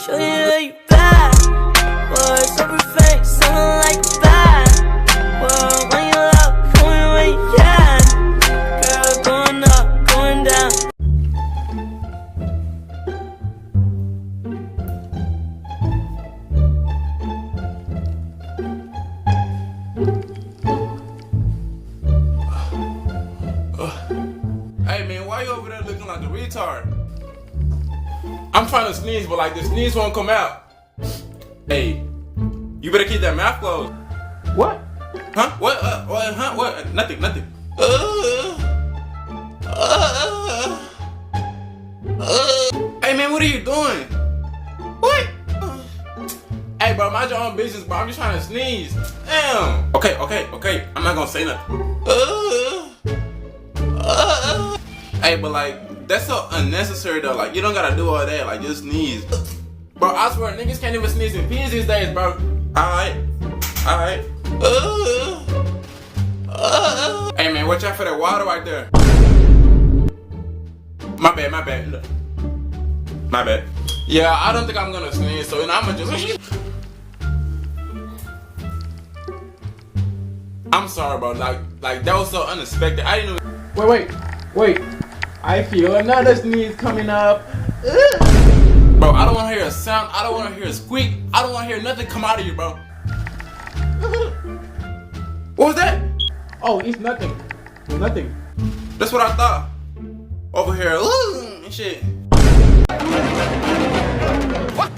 Show you where you bad. Words over fake, someone like that. Well, when you love, going where you can. Girl, going up, going down. Hey man, why you over there looking like a retard? I'm trying to sneeze, but like the sneeze won't come out. Hey, you better keep that mouth closed. What? Huh? What? Huh? What? Nothing. Hey man, what are you doing? What? Hey bro, mind your own business, bro. I'm just trying to sneeze. Damn. Okay. I'm not gonna say nothing. Hey, but like, that's so unnecessary though. Like, you don't gotta do all that. Like, just sneeze. Bro, I swear, niggas can't even sneeze in peace these days, bro. Alright. Hey man, watch out for that water right there. My bad. Yeah, I don't think I'm gonna sneeze, so I'ma just. I'm sorry, bro. Like that was so unexpected. I didn't even. Wait. I feel another sneeze coming up. Bro, I don't want to hear a sound. I don't want to hear a squeak. I don't want to hear nothing come out of you, bro. What was that? Oh, it's nothing. Nothing. That's what I thought. Over here, and shit. What?